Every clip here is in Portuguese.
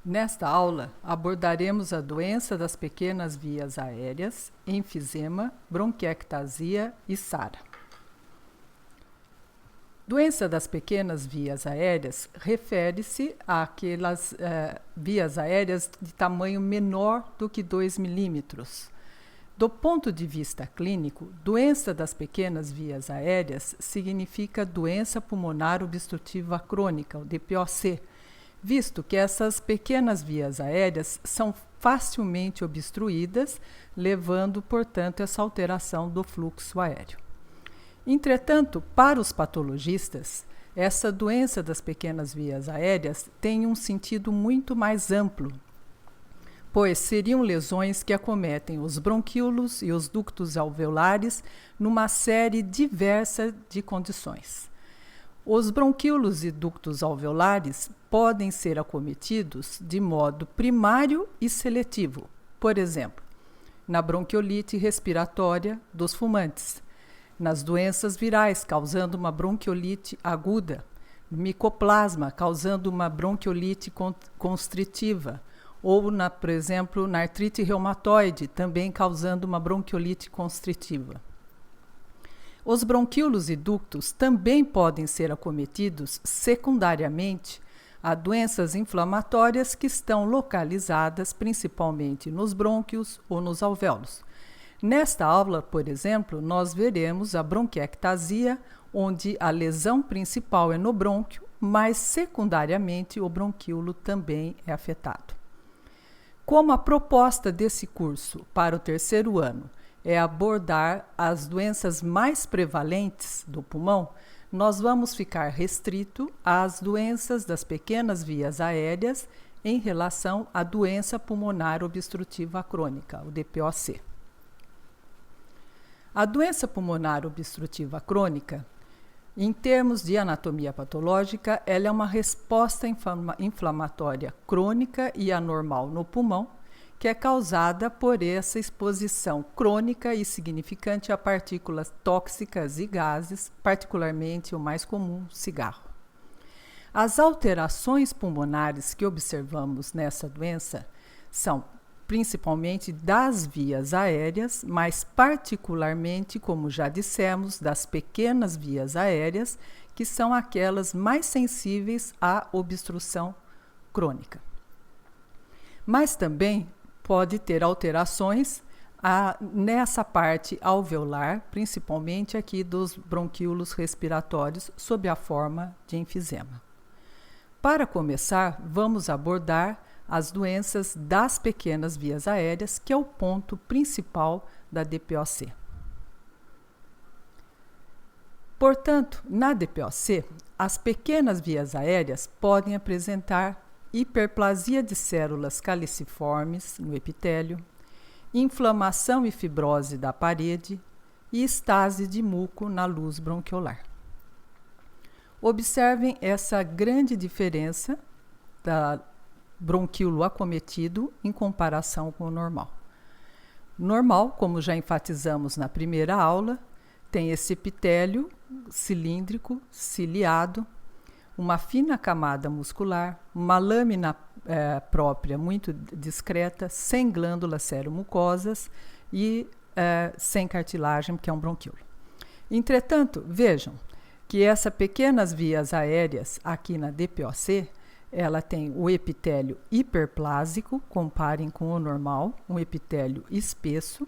Nesta aula, abordaremos a doença das pequenas vias aéreas, enfisema, bronquiectasia e SARA. Doença das pequenas vias aéreas refere-se àquelas vias aéreas de tamanho menor do que 2 milímetros. Do ponto de vista clínico, doença das pequenas vias aéreas significa doença pulmonar obstrutiva crônica, o DPOC, visto que essas pequenas vias aéreas são facilmente obstruídas, levando, portanto, essa alteração do fluxo aéreo. Entretanto, para os patologistas, essa doença das pequenas vias aéreas tem um sentido muito mais amplo, pois seriam lesões que acometem os bronquíolos e os ductos alveolares numa série diversa de condições. Os bronquíolos e ductos alveolares podem ser acometidos de modo primário e seletivo, por exemplo, na bronquiolite respiratória dos fumantes, nas doenças virais causando uma bronquiolite aguda, no micoplasma causando uma bronquiolite constritiva, ou, por exemplo, na artrite reumatoide, também causando uma bronquiolite constritiva. Os bronquíolos e ductos também podem ser acometidos secundariamente a doenças inflamatórias que estão localizadas principalmente nos brônquios ou nos alvéolos. Nesta aula, por exemplo, nós veremos a bronquiectasia, onde a lesão principal é no brônquio, mas secundariamente o bronquíolo também é afetado. Como a proposta desse curso para o 3º ano é abordar as doenças mais prevalentes do pulmão, nós vamos ficar restrito às doenças das pequenas vias aéreas em relação à doença pulmonar obstrutiva crônica, o DPOC. A doença pulmonar obstrutiva crônica, em termos de anatomia patológica, ela é uma resposta inflamatória crônica e anormal no pulmão, que é causada por essa exposição crônica e significante a partículas tóxicas e gases, particularmente o mais comum, cigarro. As alterações pulmonares que observamos nessa doença são principalmente das vias aéreas, mas particularmente, como já dissemos, das pequenas vias aéreas, que são aquelas mais sensíveis à obstrução crônica. Mas também pode ter alterações nessa parte alveolar, principalmente aqui dos bronquíolos respiratórios, sob a forma de enfisema. Para começar, vamos abordar as doenças das pequenas vias aéreas, que é o ponto principal da DPOC. Portanto, na DPOC, as pequenas vias aéreas podem apresentar hiperplasia de células caliciformes no epitélio, inflamação e fibrose da parede e estase de muco na luz bronquiolar. Observem essa grande diferença da bronquíolo acometido em comparação com o normal. Normal, como já enfatizamos na primeira aula, tem esse epitélio cilíndrico, ciliado, uma fina camada muscular, uma lâmina própria muito discreta, sem glândulas seromucosas e sem cartilagem, que é um bronquíolo. Entretanto, vejam que essas pequenas vias aéreas aqui na DPOC, ela tem o epitélio hiperplásico, comparem com o normal, um epitélio espesso,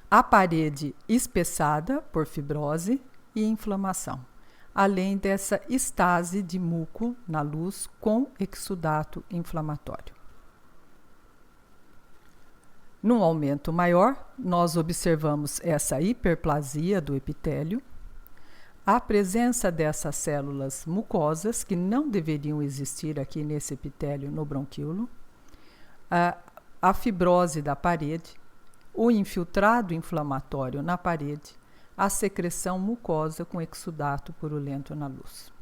a parede espessada por fibrose e inflamação, além dessa estase de muco na luz com exudato inflamatório. Num aumento maior, nós observamos essa hiperplasia do epitélio, a presença dessas células mucosas, que não deveriam existir aqui nesse epitélio no bronquíolo, a fibrose da parede, o infiltrado inflamatório na parede, a secreção mucosa com exudato purulento na luz.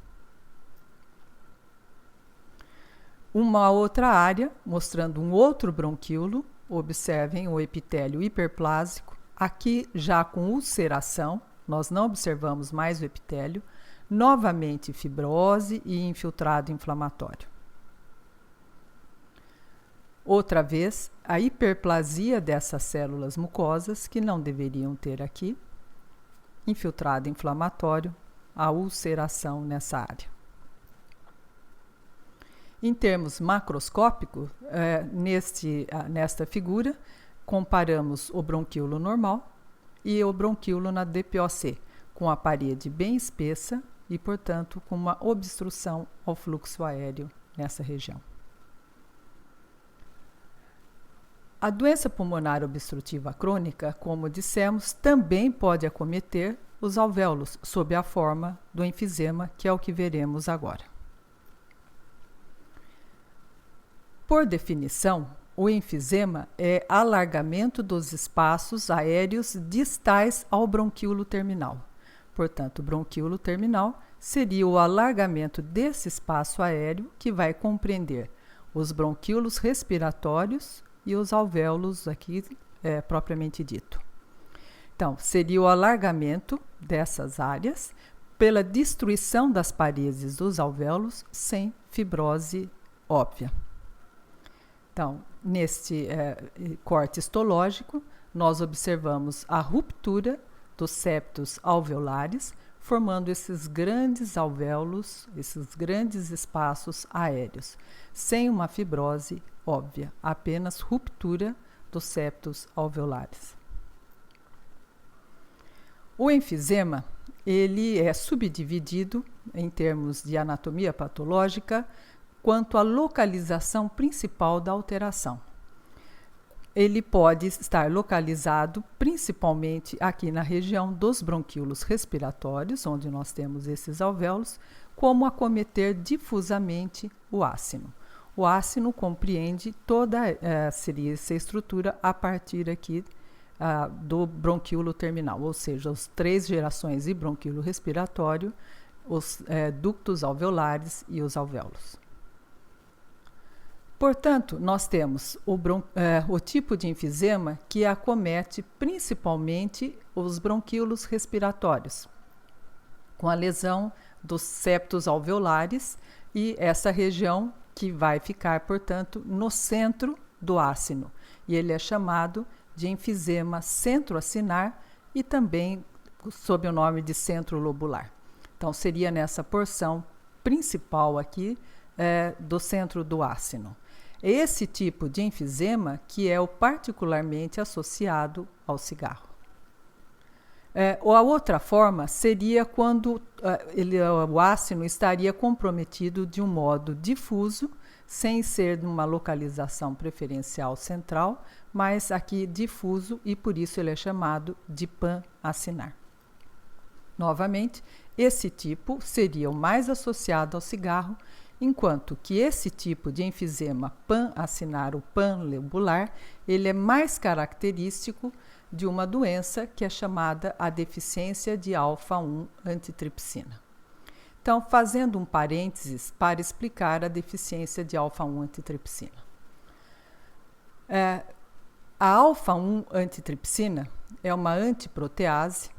Uma outra área, mostrando um outro bronquíolo, observem o epitélio hiperplásico, aqui já com ulceração, nós não observamos mais o epitélio, novamente fibrose e infiltrado inflamatório. Outra vez, a hiperplasia dessas células mucosas, que não deveriam ter aqui, infiltrado inflamatório, a ulceração nessa área. Em termos macroscópicos, nesta figura, comparamos o bronquíolo normal e o bronquíolo na DPOC, com a parede bem espessa e, portanto, com uma obstrução ao fluxo aéreo nessa região. A doença pulmonar obstrutiva crônica, como dissemos, também pode acometer os alvéolos sob a forma do enfisema, que é o que veremos agora. Por definição, o enfisema é alargamento dos espaços aéreos distais ao bronquíolo terminal. Portanto, o bronquíolo terminal seria o alargamento desse espaço aéreo que vai compreender os bronquíolos respiratórios e os alvéolos aqui propriamente dito. Então, seria o alargamento dessas áreas pela destruição das paredes dos alvéolos sem fibrose óbvia. Então, neste corte histológico, nós observamos a ruptura dos septos alveolares, formando esses grandes alvéolos, esses grandes espaços aéreos, sem uma fibrose óbvia, apenas ruptura dos septos alveolares. O enfisema, ele é subdividido em termos de anatomia patológica quanto à localização principal da alteração. Ele pode estar localizado principalmente aqui na região dos bronquíolos respiratórios, onde nós temos esses alvéolos, como acometer difusamente o ácino. O ácino compreende toda essa estrutura a partir aqui do bronquíolo terminal, ou seja, as 3 gerações de bronquíolo respiratório, os ductos alveolares e os alvéolos. Portanto, nós temos o tipo de enfisema que acomete principalmente os bronquíolos respiratórios, com a lesão dos septos alveolares e essa região que vai ficar, portanto, no centro do ácino. E ele é chamado de enfisema centroacinar e também sob o nome de centrolobular. Então, seria nessa porção principal aqui do centro do ácino. Esse tipo de enfisema que é o particularmente associado ao cigarro. Ou a outra forma seria quando o ácino estaria comprometido de um modo difuso, sem ser de uma localização preferencial central, mas aqui difuso e por isso ele é chamado de pan-acinar. Novamente, esse tipo seria o mais associado ao cigarro, enquanto que esse tipo de enfisema pan-acinar ou panlobular, ele é mais característico de uma doença que é chamada a deficiência de alfa-1 antitrypsina. Então, fazendo um parênteses para explicar a deficiência de alfa-1 antitrypsina. A alfa-1 antitrypsina é uma antiprotease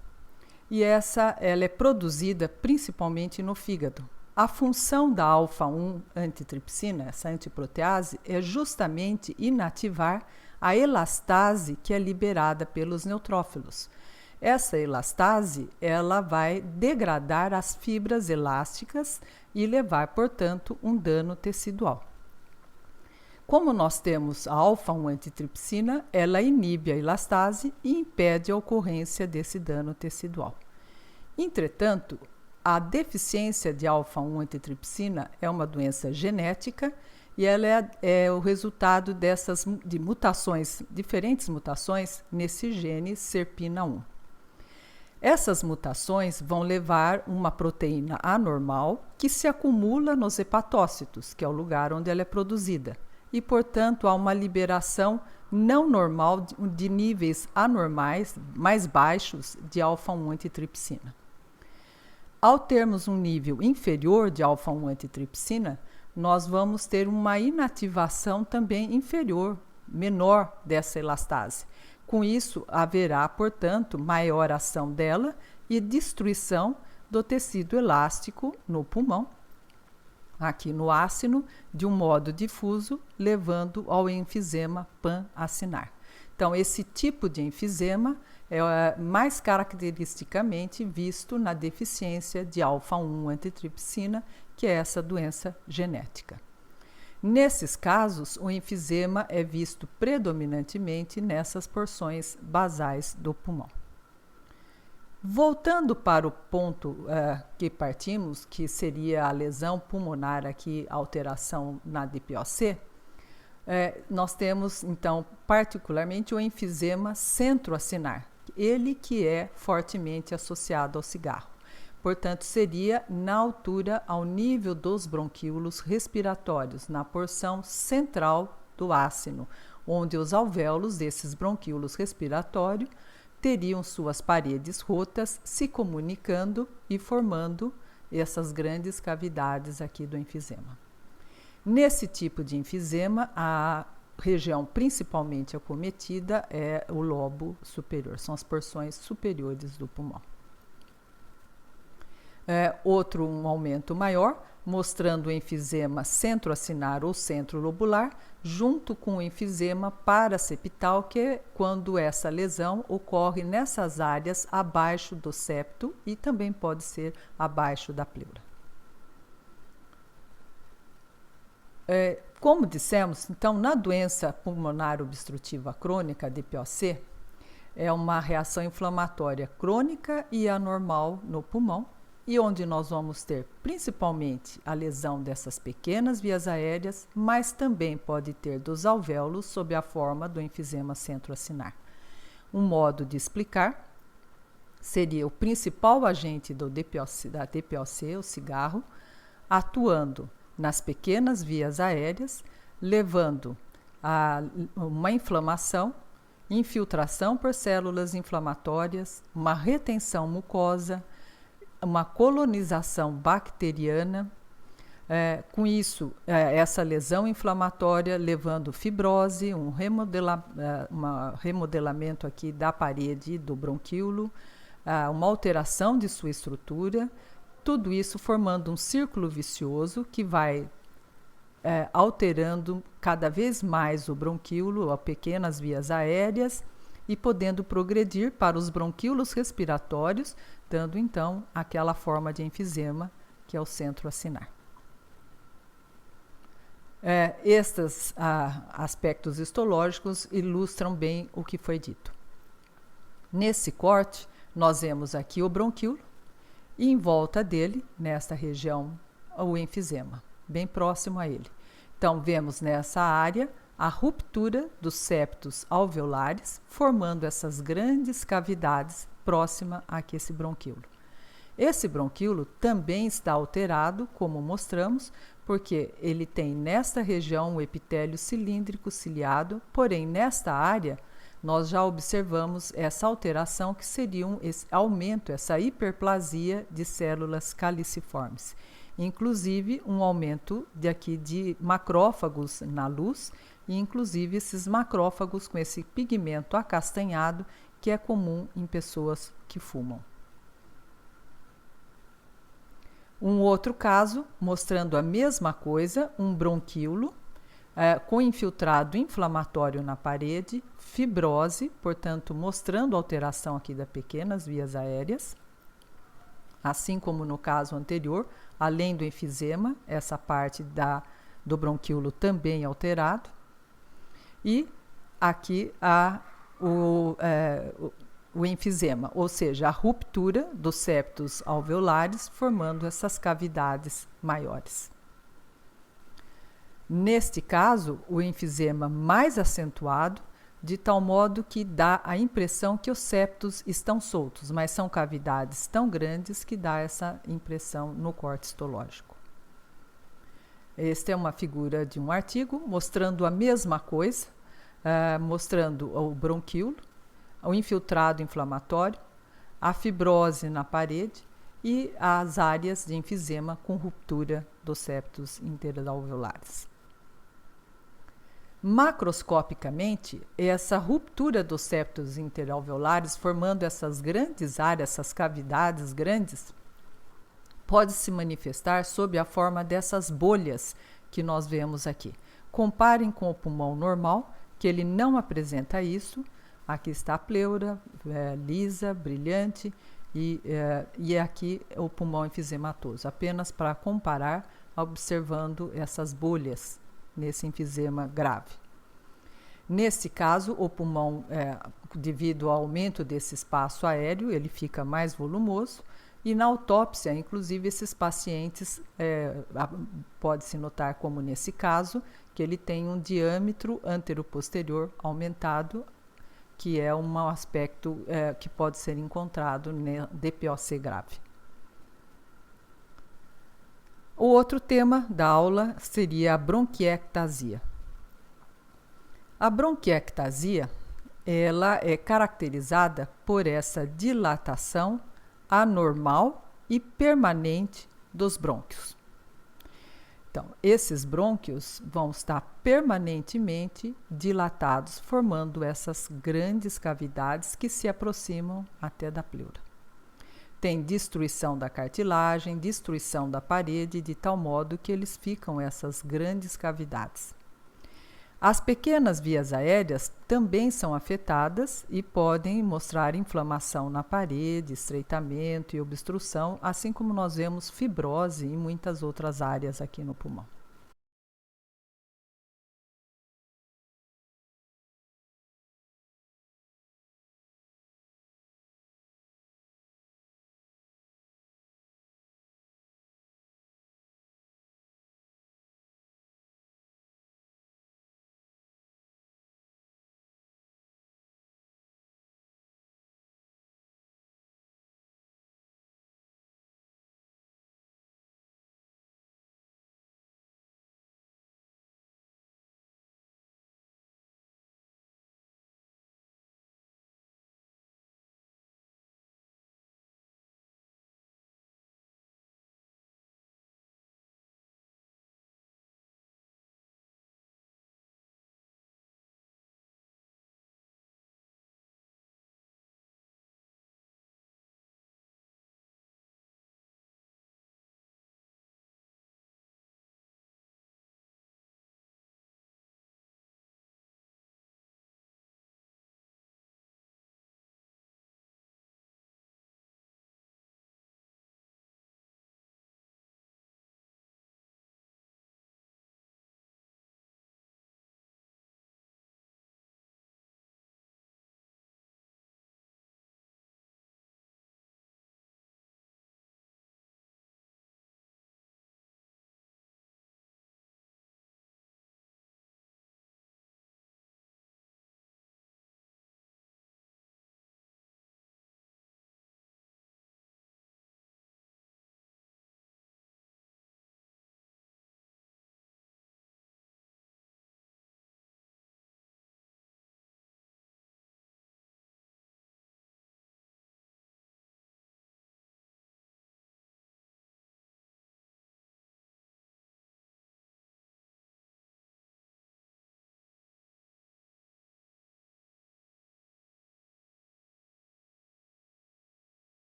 e ela é produzida principalmente no fígado. A função da alfa-1 antitrypsina, essa antiprotease, é justamente inativar a elastase que é liberada pelos neutrófilos. Essa elastase, ela vai degradar as fibras elásticas e levar, portanto, um dano tecidual. Como nós temos a alfa-1 antitrypsina, ela inibe a elastase e impede a ocorrência desse dano tecidual. Entretanto, a deficiência de alfa-1 antitrypsina é uma doença genética e ela é o resultado de mutações, diferentes mutações nesse gene SERPINA1. Essas mutações vão levar uma proteína anormal que se acumula nos hepatócitos, que é o lugar onde ela é produzida, e, portanto, há uma liberação não normal de níveis anormais, mais baixos, de alfa-1 antitrypsina. Ao termos um nível inferior de alfa-1 antitrypsina, nós vamos ter uma inativação também inferior, menor dessa elastase. Com isso, haverá, portanto, maior ação dela e destruição do tecido elástico no pulmão, aqui no ácino de um modo difuso, levando ao enfisema pan-acinar. Então, esse tipo de enfisema é mais caracteristicamente visto na deficiência de alfa-1 antitripsina, que é essa doença genética. Nesses casos, o enfisema é visto predominantemente nessas porções basais do pulmão. Voltando para o ponto que partimos, que seria a lesão pulmonar aqui, alteração na DPOC, nós temos, então, particularmente o enfisema centroacinar, ele que é fortemente associado ao cigarro. Portanto, seria na altura, ao nível dos bronquíolos respiratórios, na porção central do ácino, onde os alvéolos desses bronquíolos respiratórios teriam suas paredes rotas, se comunicando e formando essas grandes cavidades aqui do enfisema. Nesse tipo de enfisema, a região principalmente acometida é o lobo superior, são as porções superiores do pulmão. Um aumento maior, mostrando o enfisema centroacinar ou centrolobular, junto com o enfisema paraseptal, que é quando essa lesão ocorre nessas áreas abaixo do septo e também pode ser abaixo da pleura. Como dissemos, então, na doença pulmonar obstrutiva crônica, DPOC, é uma reação inflamatória crônica e anormal no pulmão, e onde nós vamos ter principalmente a lesão dessas pequenas vias aéreas, mas também pode ter dos alvéolos sob a forma do enfisema centroacinar. Um modo de explicar seria o principal agente da DPOC, o cigarro, atuando nas pequenas vias aéreas, levando a uma inflamação, infiltração por células inflamatórias, uma retenção mucosa, uma colonização bacteriana, com isso, essa lesão inflamatória levando fibrose, um remodelamento aqui da parede do bronquíolo, uma alteração de sua estrutura, tudo isso formando um círculo vicioso que vai alterando cada vez mais o bronquíolo, as pequenas vias aéreas, e podendo progredir para os bronquíolos respiratórios, dando então aquela forma de enfisema que é o centroacinar. Estes aspectos histológicos ilustram bem o que foi dito. Nesse corte, nós vemos aqui o bronquíolo e em volta dele, nesta região, o enfisema, bem próximo a ele. Então, vemos nessa área a ruptura dos septos alveolares, formando essas grandes cavidades próxima a esse bronquíolo. Esse bronquíolo também está alterado, como mostramos, porque ele tem nesta região um epitélio cilíndrico ciliado, porém nesta área nós já observamos essa alteração que seria esse aumento, essa hiperplasia de células caliciformes. Inclusive um aumento de macrófagos na luz, e inclusive esses macrófagos com esse pigmento acastanhado que é comum em pessoas que fumam. Um outro caso, mostrando a mesma coisa, um bronquíolo com infiltrado inflamatório na parede, fibrose, portanto mostrando alteração aqui das pequenas vias aéreas, assim como no caso anterior, além do enfisema, essa parte do bronquíolo também alterado, e aqui o enfisema, ou seja, a ruptura dos septos alveolares, formando essas cavidades maiores. Neste caso, o enfisema mais acentuado, de tal modo que dá a impressão que os septos estão soltos, mas são cavidades tão grandes que dá essa impressão no corte histológico. Esta é uma figura de um artigo mostrando a mesma coisa, mostrando o bronquíolo, o infiltrado inflamatório, a fibrose na parede e as áreas de enfisema com ruptura dos septos interalveolares. Macroscopicamente, essa ruptura dos septos interalveolares, formando essas grandes áreas, essas cavidades grandes, pode se manifestar sob a forma dessas bolhas que nós vemos aqui. Comparem com o pulmão normal, que ele não apresenta isso. Aqui está a pleura, lisa, brilhante, e aqui o pulmão enfisematoso, apenas para comparar, observando essas bolhas nesse enfisema grave. Nesse caso, o pulmão, devido ao aumento desse espaço aéreo, ele fica mais volumoso, e na autópsia, inclusive, esses pacientes, pode-se notar, como nesse caso, que ele tem um diâmetro anteroposterior aumentado, que é um aspecto que pode ser encontrado na DPOC grave. O outro tema da aula seria a bronquiectasia. A bronquiectasia, ela é caracterizada por essa dilatação anormal e permanente dos brônquios. Então, esses brônquios vão estar permanentemente dilatados, formando essas grandes cavidades que se aproximam até da pleura. Tem destruição da cartilagem, destruição da parede, de tal modo que eles ficam essas grandes cavidades. As pequenas vias aéreas também são afetadas e podem mostrar inflamação na parede, estreitamento e obstrução, assim como nós vemos fibrose em muitas outras áreas aqui no pulmão.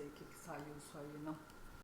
sei o que saiu isso aí, não.